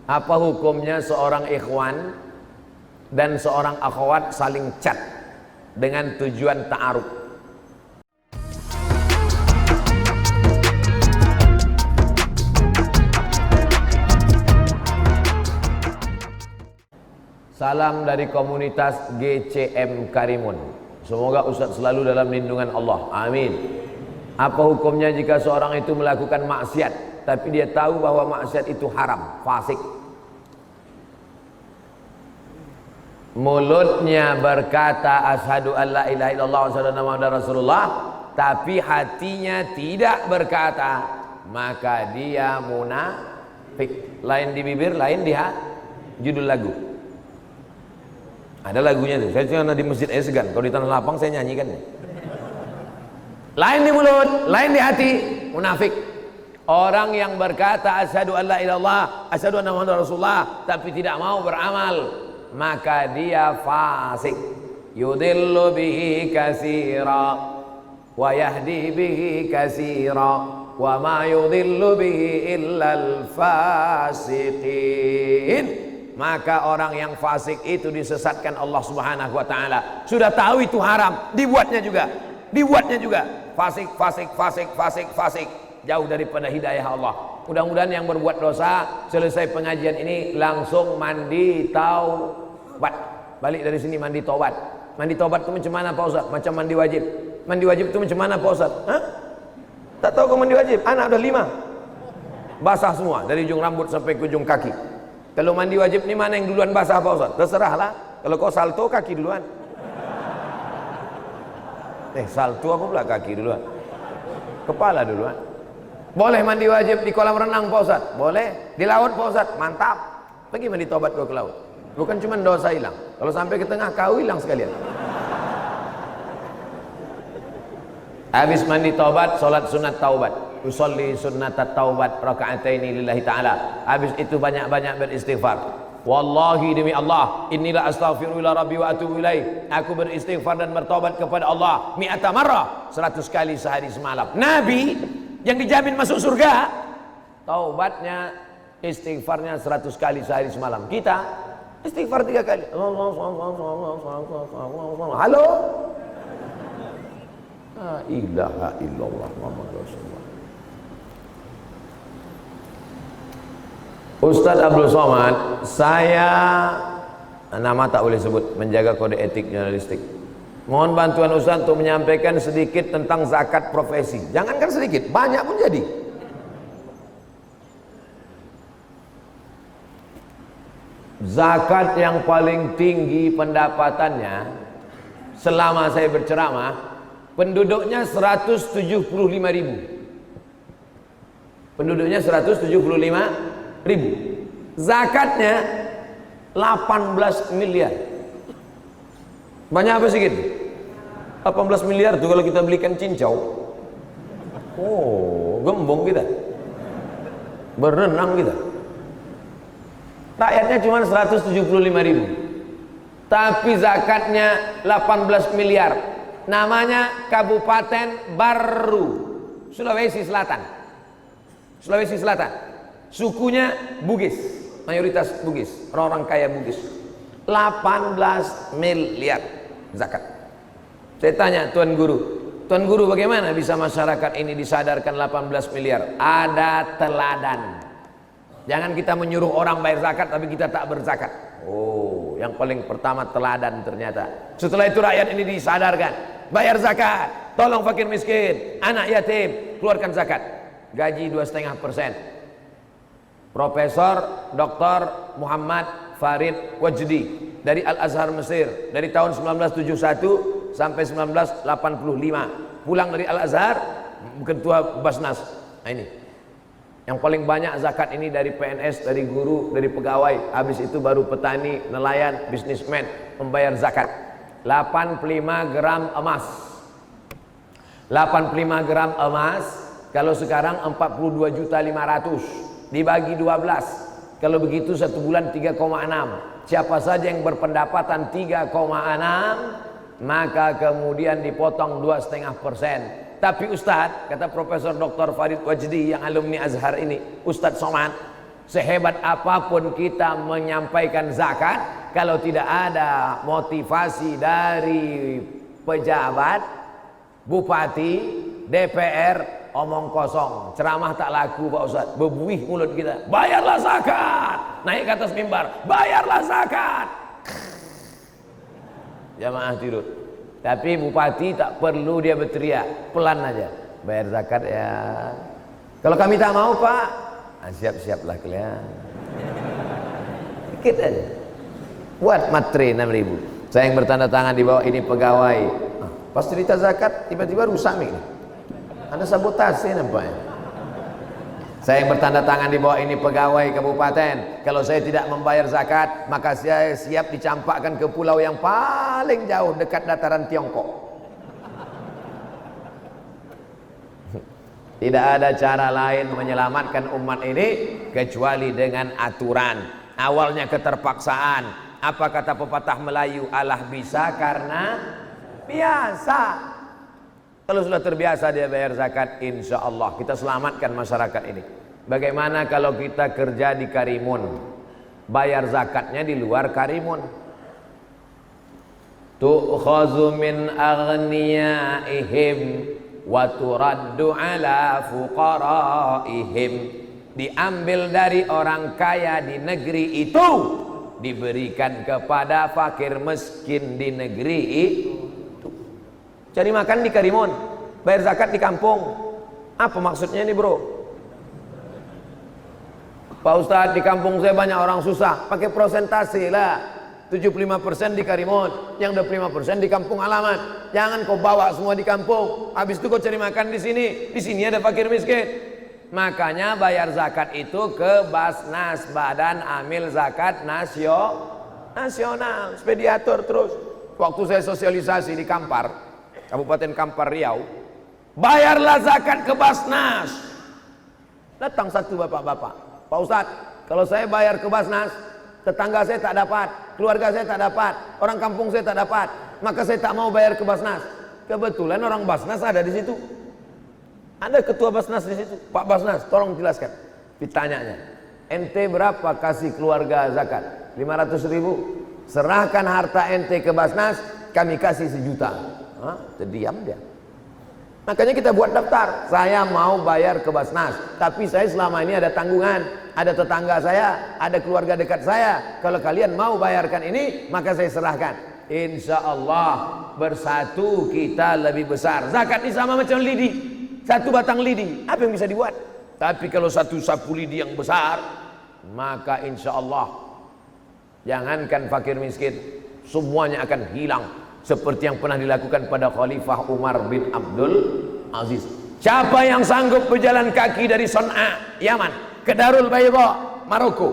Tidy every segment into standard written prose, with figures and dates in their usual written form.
Apa hukumnya seorang ikhwan dan seorang akhwat saling chat dengan tujuan ta'aruf? Salam dari komunitas GCM Karimun. Semoga Ustaz selalu dalam lindungan Allah. Amin. Apa hukumnya jika seorang itu melakukan maksiat tapi dia tahu bahwa maksiat itu haram, fasik? Mulutnya berkata asyhadu an la ilaha illallah wa asyhadu anna muhammadar rasulullah, tapi hatinya tidak berkata, maka dia munafik. Lain di bibir, lain di hati. Judul lagu. Ada lagunya tuh. Saya cuma di masjid aja segan. Kalau di tanah lapang saya nyanyikan. Lain di mulut, lain di hati, munafik. Orang yang berkata asyhadu an la ilaha illallah, asyhadu anna muhammadar rasulullah, tapi tidak mau beramal, maka dia fasik. Yudillu bihi katsira wa yahdi bihi katsira wa ma yudillu bihi illal fasiqin. Maka orang yang fasik itu disesatkan Allah Subhanahu wa taala. Sudah tahu itu haram, dibuatnya juga. Dibuatnya juga. Fasik, fasik, fasik, fasik, fasik. Jauh daripada hidayah Allah. Mudah-mudahan yang berbuat dosa selesai pengajian ini langsung mandi taubat. Balik dari sini mandi taubat. Mandi taubat itu macam mana Pak Ustaz? Macam mandi wajib. Mandi wajib itu macam mana Pak Ustaz? Hah? Tak tahu kau mandi wajib? Anak udah 5. Basah semua dari ujung rambut sampai ke ujung kaki. Kalau mandi wajib ni mana yang duluan basah Pak Ustaz? Terserahlah. Kalau kau salto kaki duluan. Salto apa pula kaki duluan? Kepala duluan. Boleh mandi wajib di kolam renang Pak Ustaz? Boleh. Di laut Pak Ustaz? Mantap. Pergi mandi taubat kau ke laut. Bukan cuma dosa hilang. Kalau sampai ke tengah kau hilang sekalian. Habis mandi taubat, solat sunat taubat. Usolli sunnatat taubat raka'ataini lillahi ta'ala. Habis itu banyak-banyak beristighfar. Wallahi demi Allah, inilah astaghfirullah rabbi wa atubu ilaih. Aku beristighfar dan bertaubat kepada Allah mi'ata marrah, 100 kali sehari semalam. Nabi yang dijamin masuk surga, taubatnya, istighfarnya 100 kali sehari semalam. Kita istighfar 3 kali. Halo? La ilaha illallah Muhammad Rasulullah. Ustaz Abdul Somad, saya nama tak boleh sebut, menjaga kode etik jurnalistik. Mohon bantuan Ustaz untuk menyampaikan sedikit tentang zakat profesi. Jangankan sedikit, banyak pun jadi. Zakat yang paling tinggi pendapatannya selama saya berceramah, penduduknya 175.000. Penduduknya 175.000. Zakatnya 18 miliar. Banyak apa sedikit? 18 miliar tuh kalau kita belikan cincau. Oh, gembong kita. Berenang kita. Rakyatnya cuma 175.000. Tapi zakatnya 18 miliar. Namanya Kabupaten Baru, Sulawesi Selatan. Sulawesi Selatan. Sukunya Bugis, mayoritas Bugis, orang-orang kaya Bugis. 18 miliar zakat. Saya tanya Tuan Guru bagaimana bisa masyarakat ini disadarkan 18 miliar? Ada teladan. Jangan kita menyuruh orang bayar zakat tapi kita tak berzakat. Oh, yang paling pertama teladan ternyata. Setelah itu rakyat ini disadarkan, bayar zakat, tolong fakir miskin, anak yatim, keluarkan zakat. Gaji 2,5%. Profesor Dr. Muhammad Farid Wajdi dari Al-Azhar Mesir dari tahun 1971 sampai 1985. Pulang dari Al-Azhar, ketua Basnas. Nah ini. Yang paling banyak zakat ini dari PNS, dari guru, dari pegawai. Habis itu baru petani, nelayan, bisnismen membayar zakat. 85 gram emas. 85 gram emas kalau sekarang 42.500.000 dibagi 12. Kalau begitu 1 bulan 3,6. Siapa saja yang berpendapatan 3,6, maka kemudian dipotong 2,5%. Tapi Ustadz, kata Profesor Dr. Farid Wajdi yang alumni Azhar ini, Ustadz Somad, Sehebat apapun kita menyampaikan zakat, kalau tidak ada motivasi dari pejabat, bupati, DPR, omong kosong, ceramah tak laku Pak Ustaz, bebuih mulut kita. Bayarlah zakat, naik ke atas mimbar, bayarlah zakat. Jamaah tidur. Tapi bupati tak perlu dia berteriak, pelan aja, bayar zakat ya. Kalau kami tak mau Pak, siap-siaplah kalian. Dikit aja. Buat matre 6.000. Saya yang bertanda tangan di bawah ini pegawai. Pas cerita zakat tiba-tiba rusak nih. Ada sabotase nampaknya. Saya yang bertanda tangan di bawah ini pegawai kabupaten. Kalau saya tidak membayar zakat, maka saya siap dicampakkan ke pulau yang paling jauh dekat dataran Tiongkok. Tidak ada cara lain menyelamatkan umat ini kecuali dengan aturan. Awalnya keterpaksaan. Apa kata pepatah Melayu? Allah bisa karena biasa. Kalau sudah terbiasa dia bayar zakat, insya Allah kita selamatkan masyarakat ini. Bagaimana kalau kita kerja di Karimun, bayar zakatnya di luar Karimun? Tu'khazu min aghniyaihim wa turaddu ala fuqaraihim. Diambil dari orang kaya di negeri itu, diberikan kepada fakir miskin di negeri itu. Cari makan di Karimun, bayar zakat di kampung. Apa maksudnya ini bro? Pak Ustadz, di kampung saya banyak orang susah, pakai prosentase lah. 75% di Karimun, yang 25% di kampung halaman. Jangan kau bawa semua di kampung, habis itu kau cari makan di sini. Di sini ada fakir miskin. Makanya bayar zakat itu ke Basnas, Badan Amil Zakat Nasional, supaya diatur terus. Waktu saya sosialisasi di Kampar, Kabupaten Kampar Riau, bayarlah zakat ke Basnas. Datang satu bapak-bapak, Pak Ustadz, kalau saya bayar ke Basnas, tetangga saya tak dapat, keluarga saya tak dapat, orang kampung saya tak dapat, maka saya tak mau bayar ke Basnas. Kebetulan orang Basnas ada di situ. Ada ketua Basnas di situ. Pak Basnas, tolong jelaskan. Ditanyanya, ente berapa kasih keluarga zakat? 500.000. Serahkan harta ente ke Basnas, kami kasih 1 juta. Terdiam dia. Makanya kita buat daftar. Saya mau bayar ke Basnas, tapi saya selama ini ada tanggungan, ada tetangga saya, ada keluarga dekat saya. Kalau kalian mau bayarkan ini, maka saya serahkan. Insya Allah bersatu kita lebih besar. Zakat ini sama macam lidi, 1 batang lidi, apa yang bisa dibuat? Tapi kalau 1 sapu lidi yang besar, maka insya Allah jangankan fakir miskin, semuanya akan hilang. Seperti yang pernah dilakukan pada Khalifah Umar bin Abdul Aziz. Siapa yang sanggup berjalan kaki dari Son'a, Yaman, ke Darul Bayda, Maroko,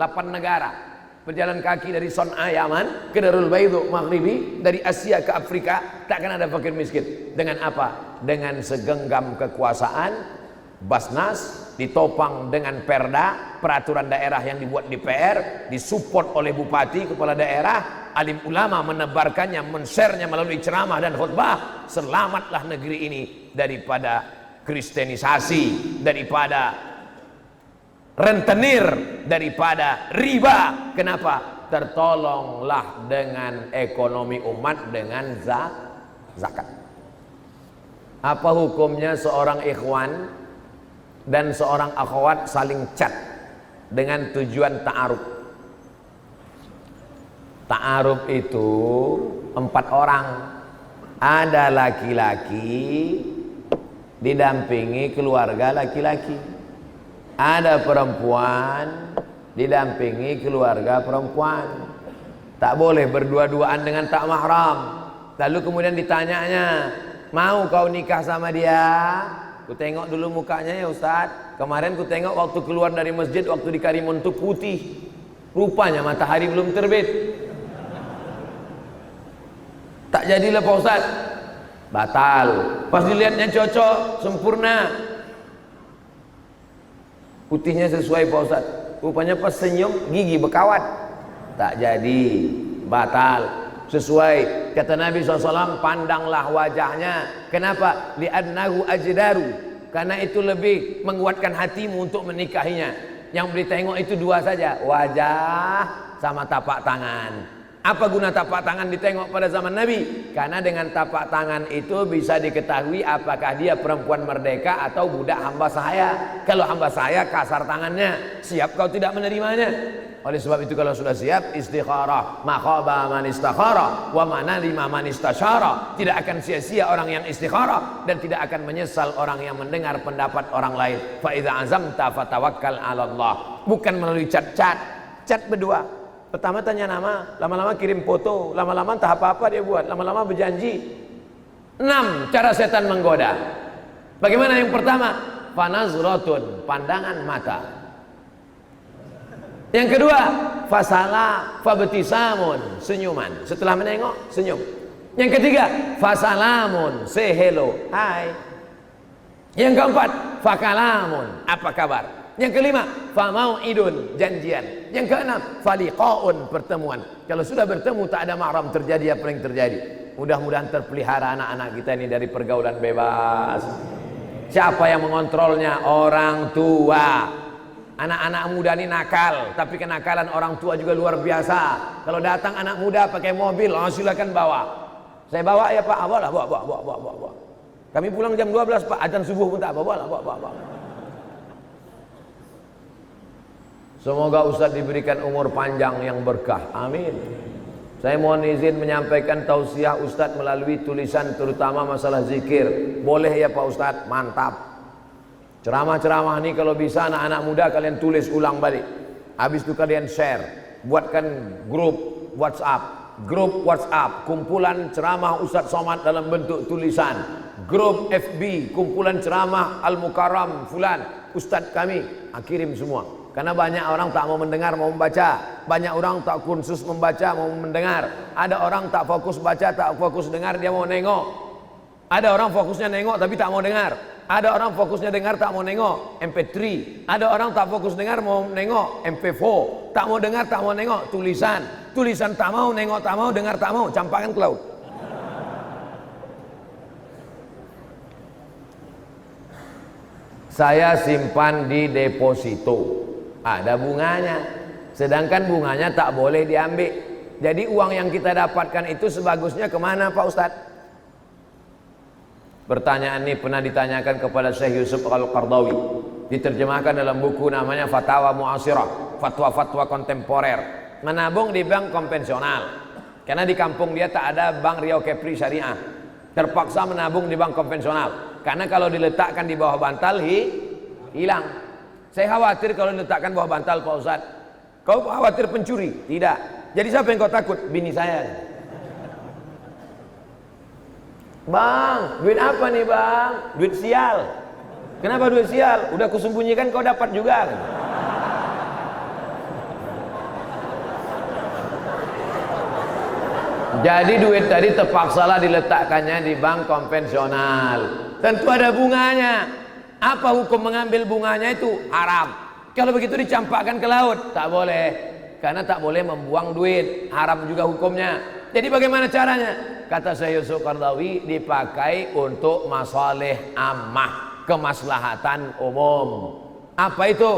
8 negara, berjalan kaki dari Son'a, Yaman, ke Darul Bayda, Maghribi, dari Asia ke Afrika, takkan ada fakir miskin. Dengan apa? Dengan segenggam kekuasaan, Basnas ditopang dengan perda, peraturan daerah yang dibuat di PR, disupport oleh bupati, kepala daerah, alim ulama menebarkannya, men-share-nya melalui ceramah dan khutbah. Selamatlah negeri ini daripada kristenisasi, daripada rentenir, daripada riba. Kenapa? Tertolonglah dengan ekonomi umat dengan zakat. Apa hukumnya seorang ikhwan dan seorang akhwat saling chat dengan tujuan ta'aruf? Ta'aruf itu 4 orang. Ada laki-laki didampingi keluarga laki-laki, ada perempuan didampingi keluarga perempuan. Tak boleh berdua-duaan dengan tak mahram. Lalu kemudian ditanyanya, mau kau nikah sama dia? Ku tengok dulu mukanya ya Ustaz. Kemarin ku tengok waktu keluar dari masjid, waktu di Karimun itu putih. Rupanya matahari belum terbit. Tak jadilah Pak Ustaz. Batal. Pas dilihatnya cocok, sempurna, putihnya sesuai Pak Ustaz. Rupanya pas senyum gigi berkawat. Tak jadi, batal. Sesuai kata Nabi SAW, pandanglah wajahnya. Kenapa? Li'annahu ajdaru, karena itu lebih menguatkan hatimu untuk menikahinya. Yang boleh tengok itu dua saja, wajah sama tapak tangan. Apa guna tapak tangan ditengok pada zaman Nabi? Karena dengan tapak tangan itu bisa diketahui apakah dia perempuan merdeka atau budak hamba sahaya. Kalau hamba sahaya kasar tangannya, siap kau tidak menerimanya. Oleh sebab itu kalau sudah siap, istikharah, ma khaba man istakhara wa man alima man istasyara. Tidak akan sia-sia orang yang istikharah dan tidak akan menyesal orang yang mendengar pendapat orang lain. Fa idza azamta fatawakkal 'ala Allah. Bukan melalui chat berdua. Pertama tanya nama, lama-lama kirim foto, lama-lama entah apa-apa dia buat, lama-lama berjanji. 6 cara setan menggoda. Bagaimana yang pertama? Fanazratun, pandangan mata. Yang kedua, fasala fabtisamun, senyuman. Setelah menengok, senyum. Yang ketiga, fasalamun, say hello, hai. Yang keempat, fakalamun, apa kabar? Yang kelima, famau'idun, janjian. Yang keenam, faliqaun, pertemuan. Kalau sudah bertemu tak ada mahram, terjadi apa yang terjadi. Mudah-mudahan terpelihara anak-anak kita ini dari pergaulan bebas. Siapa yang mengontrolnya? Orang tua. Anak-anak muda ini nakal, tapi kenakalan orang tua juga luar biasa. Kalau datang anak muda pakai mobil, silakan bawa. Saya bawa ya Pak, bawa. Kami pulang jam 12 Pak, azan subuh pun tak bawa. Semoga Ustadz diberikan umur panjang yang berkah. Amin. Saya mohon izin menyampaikan tausiah Ustadz melalui tulisan terutama masalah zikir. Boleh ya Pak Ustadz? Mantap. Ceramah-ceramah ini kalau bisa anak-anak muda kalian tulis ulang balik. Habis itu kalian share. Buatkan grup WhatsApp. Kumpulan ceramah Ustadz Somad dalam bentuk tulisan. Grup FB. Kumpulan ceramah Al-Mukarram Fulan. Ustadz kami. Kirim semua. Karena banyak orang tak mau mendengar, mau membaca. Banyak orang tak kursus membaca, mau mendengar. Ada orang tak fokus baca, tak fokus dengar, dia mau nengok. Ada orang fokusnya nengok tapi tak mau dengar. Ada orang fokusnya dengar tak mau nengok, MP3. Ada orang tak fokus dengar mau nengok, MP4. Tak mau dengar, tak mau nengok, tulisan. Tulisan tak mau, nengok tak mau, dengar tak mau, campakkan ke laut. Saya simpan di deposito. Ada bunganya, sedangkan bunganya tak boleh diambil. Jadi uang yang kita dapatkan itu sebagusnya kemana Pak Ustadz? Pertanyaan ini pernah ditanyakan kepada Syekh Yusuf Al-Qardawi, diterjemahkan dalam buku namanya Fatawa Mu'asirah, fatwa-fatwa kontemporer. Menabung di bank konvensional, karena di kampung dia tak ada bank Riau Kepri Syariah. Terpaksa menabung di bank konvensional, karena kalau diletakkan di bawah bantal hilang. Saya khawatir kalau diletakkan bawah bantal Pak Ustadz. Kau khawatir pencuri? Tidak. Jadi siapa yang kau takut? Bini saya. Bang, duit apa nih bang? Duit sial. Kenapa duit sial? Udah kusembunyikan kau dapat juga. Jadi duit tadi terpaksalah diletakkannya di bank konvensional. Tentu ada bunganya. Apa hukum mengambil bunganya itu? Haram. Kalau begitu dicampakkan ke laut, tak boleh. Karena tak boleh membuang duit. Haram juga hukumnya. Jadi bagaimana caranya? Kata Syekh Yusuf Qardawi, dipakai untuk masalih ammah, kemaslahatan umum. Apa itu?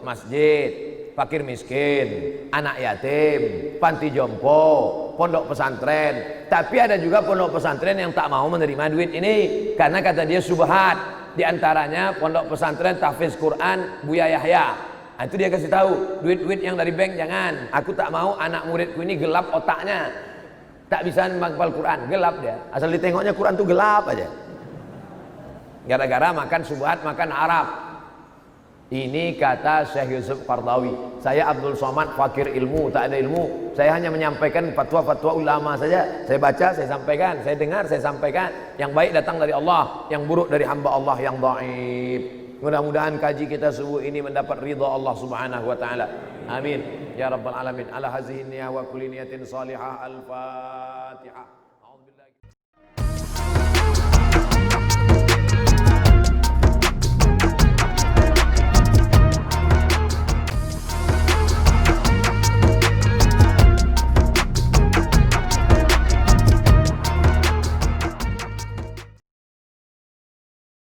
Masjid, fakir miskin, anak yatim, panti jompo, pondok pesantren. Tapi ada juga pondok pesantren yang tak mau menerima duit ini karena kata dia subhat. Di antaranya pondok pesantren tahfiz Quran Buya Yahya. Nah, itu dia kasih tahu, duit-duit yang dari bank jangan. Aku tak mau anak muridku ini gelap otaknya, tak bisa menghafal Quran, gelap dia. Asal ditengoknya Quran tuh gelap aja. Gara-gara makan subhat, makan Arab. Ini kata Syekh Yusuf Qardawi. Saya Abdul Somad, fakir ilmu, tak ada ilmu. Saya hanya menyampaikan fatwa-fatwa ulama saja. Saya baca, saya sampaikan. Saya dengar, saya sampaikan. Yang baik datang dari Allah, yang buruk dari hamba Allah yang dhaif. Mudah-mudahan kaji kita subuh ini mendapat ridha Allah Subhanahu wa taala. Amin ya rabbal alamin. Ala hazihi niyah wa kulli niyatin salihah. Al-Fatihah.